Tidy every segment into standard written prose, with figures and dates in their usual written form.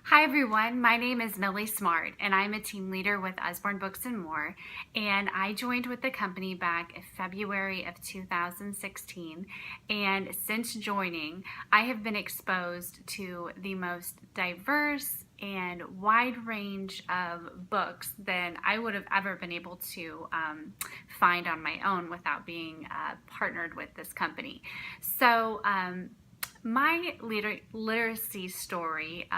Hi everyone, my name is Millie Smart and I'm a team leader with Usborne Books and More, and I joined with the company back in February of 2016, and since joining I have been exposed to the most diverse and wide range of books than I would have ever been able to find on my own without being partnered with this company. My literacy story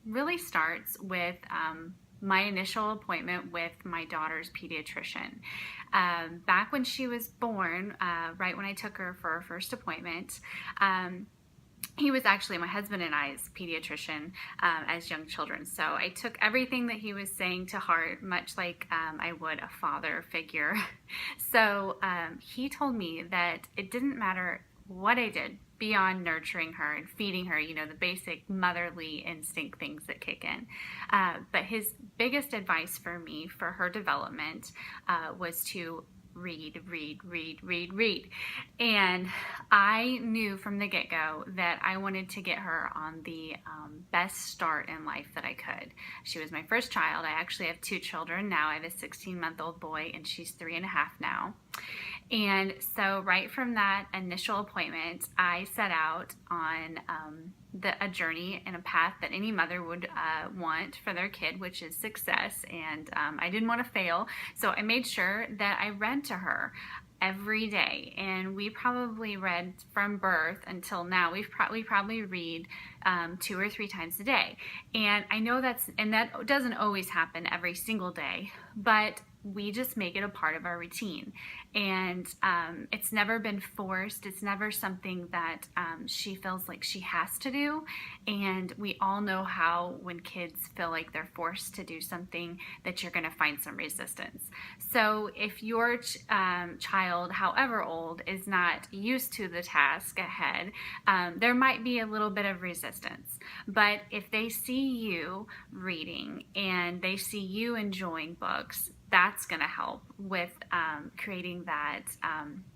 really starts with my initial appointment with my daughter's pediatrician. Back when she was born, right when I took her for our first appointment, he was actually my husband and I's pediatrician as young children. So I took everything that he was saying to heart, much like I would a father figure. He told me that it didn't matter what I did beyond nurturing her and feeding her, the basic motherly instinct things that kick in. But his biggest advice for me for her development was to read, read, read, read, read. And I knew from the get-go that I wanted to get her on the best start in life that I could. She was my first child. I actually have two children now. I have a 16-month-old boy and she's 3.5 now. And so right from that initial appointment, I set out on a journey and a path that any mother would want for their kid, which is success. And I didn't want to fail, so I made sure that I read to her every day, and we probably read from birth until now. We probably read 2 or 3 times a day, and I know that doesn't always happen every single day, but we just make it a part of our routine. And it's never been forced. It's never something that she feels like she has to do. And we all know how when kids feel like they're forced to do something, that you're going to find some resistance. So if your child, however old, is not used to the task ahead, there might be a little bit of resistance. But if they see you reading and they see you enjoying books, that's going to help with creating that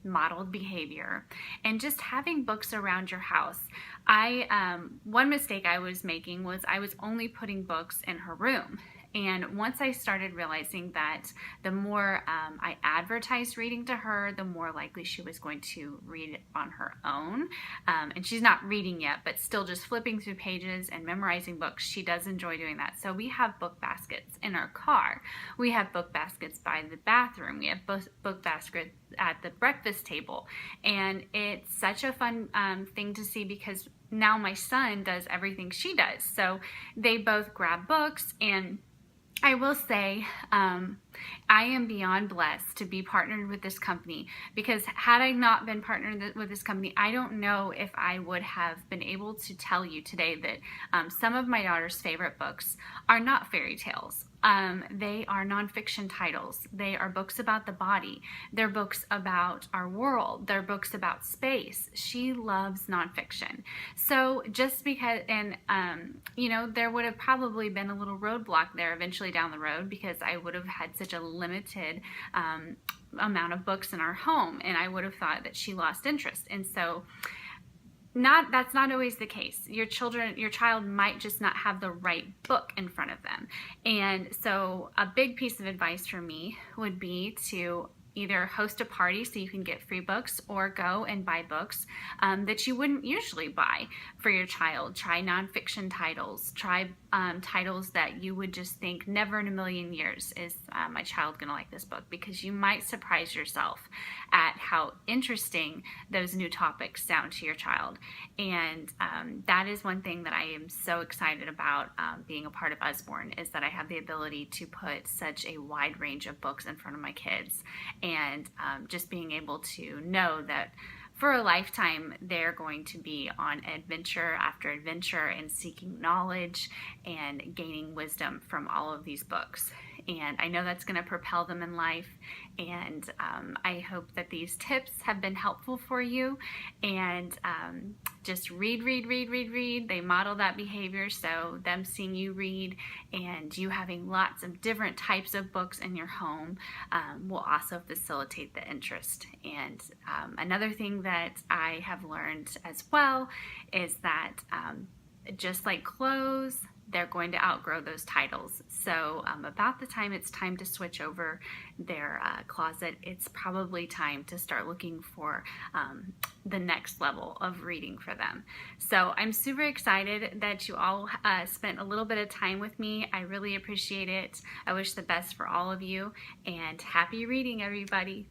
modeled behavior and just having books around your house. One mistake I was making was I was only putting books in her room. And once I started realizing that the more I advertised reading to her, the more likely she was going to read on her own. And she's not reading yet, but still just flipping through pages and memorizing books. She does enjoy doing that. So we have book baskets in our car. We have book baskets by the bathroom. We have book baskets at the breakfast table. And it's such a fun thing to see, because now my son does everything she does. So they both grab books, and I will say I am beyond blessed to be partnered with this company, because had I not been partnered with this company, I don't know if I would have been able to tell you today that some of my daughter's favorite books are not fairy tales. They are nonfiction titles. They are books about the body. They're books about our world. They're books about space. She loves nonfiction. So just because, and there would have probably been a little roadblock there eventually down the road, because I would have had such a limited amount of books in our home, and I would have thought that she lost interest. And so that's not always the case. Your child might just not have the right book in front of them. And so a big piece of advice for me would be to either host a party so you can get free books, or go and buy books that you wouldn't usually buy for your child. Try nonfiction titles. Try titles that you would just think, never in a million years is my child going to like this book, because you might surprise yourself at how interesting those new topics sound to your child. And that is one thing that I am so excited about being a part of Usborne, is that I have the ability to put such a wide range of books in front of my kids. And just being able to know that for a lifetime they're going to be on adventure after adventure and seeking knowledge and gaining wisdom from all of these books. And I know that's going to propel them in life. And I hope that these tips have been helpful for you. And just read, read, read, read, read. They model that behavior. So them seeing you read and you having lots of different types of books in your home will also facilitate the interest. And another thing that I have learned as well is that just like clothes, they're going to outgrow those titles. So about the time it's time to switch over their closet, it's probably time to start looking for the next level of reading for them. So I'm super excited that you all spent a little bit of time with me. I really appreciate it. I wish the best for all of you, and happy reading, everybody.